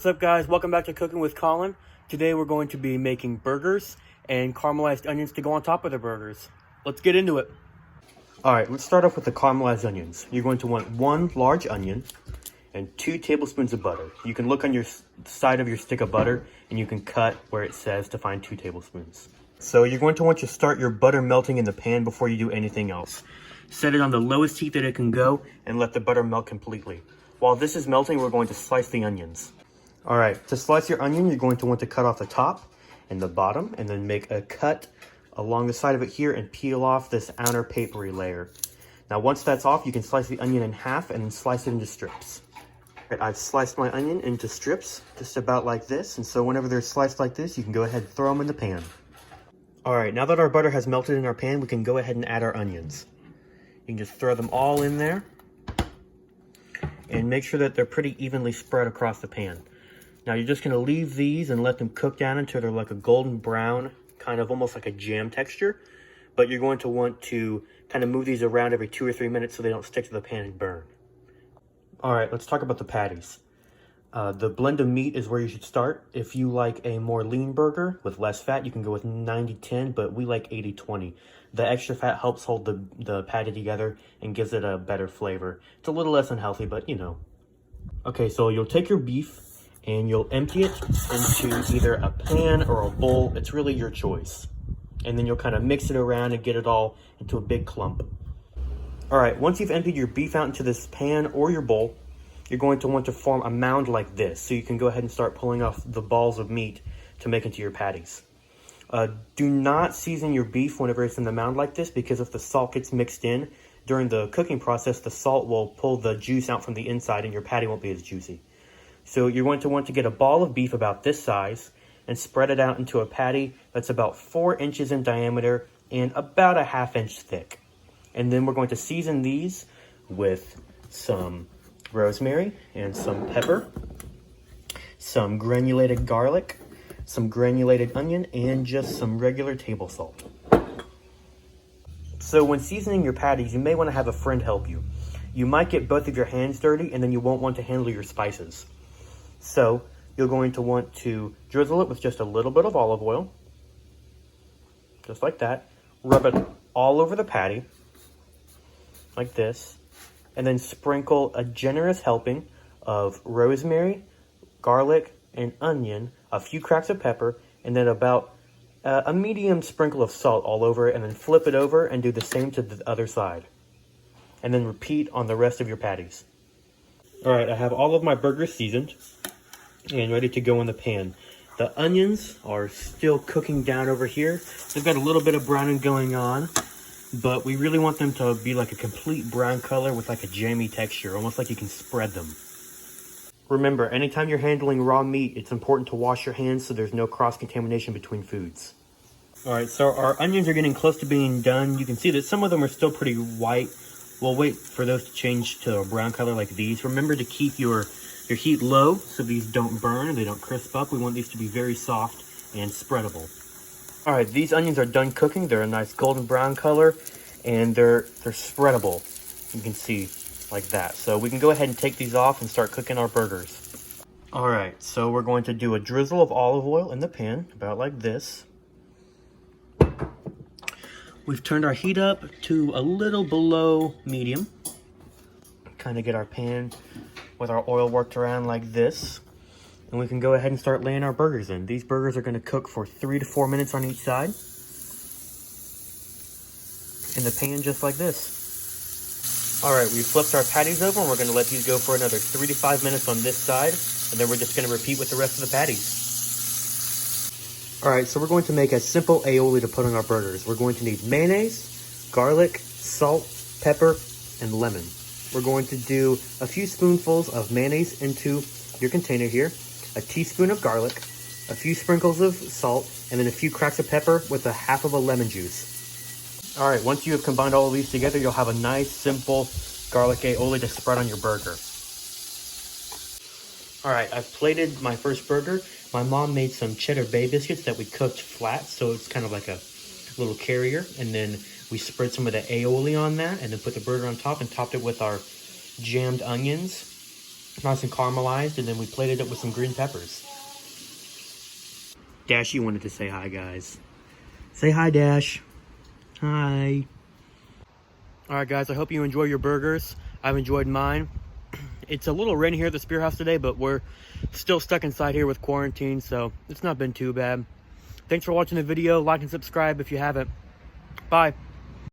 What's up, guys? Welcome back to Cooking with Collin. Today we're going to be making burgers and caramelized onions to go on top of the burgers. Let's get into it. Alright, let's start off with the caramelized onions. You're going to want 1 large onion and 2 tablespoons of butter. You can look on your side of your stick of butter and you can cut where it says to find 2 tablespoons. So you're going to want to start your butter melting in the pan before you do anything else. Set it on the lowest heat that it can go and let the butter melt completely. While this is melting, we're going to slice the onions. Alright, to slice your onion, you're going to want to cut off the top and the bottom and then make a cut along the side of it here and peel off this outer papery layer. Now once that's off, you can slice the onion in half and then slice it into strips. Right, I've sliced my onion into strips just about like this, and so whenever they're sliced like this, you can go ahead and throw them in the pan. Alright, now that our butter has melted in our pan, we can go ahead and add our onions. You can just throw them all in there and make sure that they're pretty evenly spread across the pan. Now you're just going to leave these and let them cook down until they're like a golden brown, kind of almost like a jam texture. But you're going to want to kind of move these around every 2 or 3 minutes so they don't stick to the pan and burn. Alright, let's talk about the patties. The blend of meat is where you should start. If you like a more lean burger with less fat, you can go with 90-10, but we like 80-20. The extra fat helps hold the patty together and gives it a better flavor. It's a little less unhealthy, but you know. Okay, so you'll take your beef and you'll empty it into either a pan or a bowl. It's really your choice. And then you'll kind of mix it around and get it all into a big clump. Alright, once you've emptied your beef out into this pan or your bowl, you're going to want to form a mound like this, so you can go ahead and start pulling off the balls of meat to make into your patties. Do not season your beef whenever it's in the mound like this, because if the salt gets mixed in during the cooking process, the salt will pull the juice out from the inside and your patty won't be as juicy. So you're going to want to get a ball of beef about this size and spread it out into a patty that's about 4 inches in diameter and about a ½ inch thick. And then we're going to season these with some rosemary and some pepper, some granulated garlic, some granulated onion, and just some regular table salt. So when seasoning your patties, you may want to have a friend help you. You might get both of your hands dirty and then you won't want to handle your spices. So you're going to want to drizzle it with just a little bit of olive oil, just like that. Rub it all over the patty, like this, and then sprinkle a generous helping of rosemary, garlic, and onion, a few cracks of pepper, and then about a medium sprinkle of salt all over it, and then flip it over and do the same to the other side. And then repeat on the rest of your patties. Alright, I have all of my burgers seasoned and ready to go in the pan. The onions are still cooking down over here. They've got a little bit of browning going on, but we really want them to be like a complete brown color with like a jammy texture, almost like you can spread them. Remember, anytime you're handling raw meat, it's important to wash your hands so there's no cross-contamination between foods. Alright, so our onions are getting close to being done. You can see that some of them are still pretty white. We'll wait for those to change to a brown color like these. Remember to keep your heat low so these don't burn and they don't crisp up. We want these to be very soft and spreadable. Alright, these onions are done cooking. They're a nice golden brown color and they're spreadable. You can see like that. So we can go ahead and take these off and start cooking our burgers. Alright, so we're going to do a drizzle of olive oil in the pan, about like this. We've turned our heat up to a little below medium. Kind of get our pan with our oil worked around like this. And we can go ahead and start laying our burgers in. These burgers are going to cook for 3 to 4 minutes on each side. In the pan just like this. Alright, we've flipped our patties over and we're going to let these go for another 3 to 5 minutes on this side. And then we're just going to repeat with the rest of the patties. Alright, so we're going to make a simple aioli to put on our burgers. We're going to need mayonnaise, garlic, salt, pepper, and lemon. We're going to do a few spoonfuls of mayonnaise into your container here, a teaspoon of garlic, a few sprinkles of salt, and then a few cracks of pepper with a half of a lemon juice. Alright, once you have combined all of these together, you'll have a nice, simple garlic aioli to spread on your burger. Alright, I've plated my first burger. My mom made some cheddar bay biscuits that we cooked flat, so it's kind of like a little carrier, and then we spread some of the aioli on that, and then put the burger on top and topped it with our jammed onions. Nice and caramelized, and then we plated it with some green peppers. Dashy wanted to say hi, guys. Say hi, Dash. Hi. Alright, guys, I hope you enjoy your burgers. I've enjoyed mine. It's a little rainy here at the Spear House today, but we're still stuck inside here with quarantine, so it's not been too bad. Thanks for watching the video. Like and subscribe if you haven't. Bye.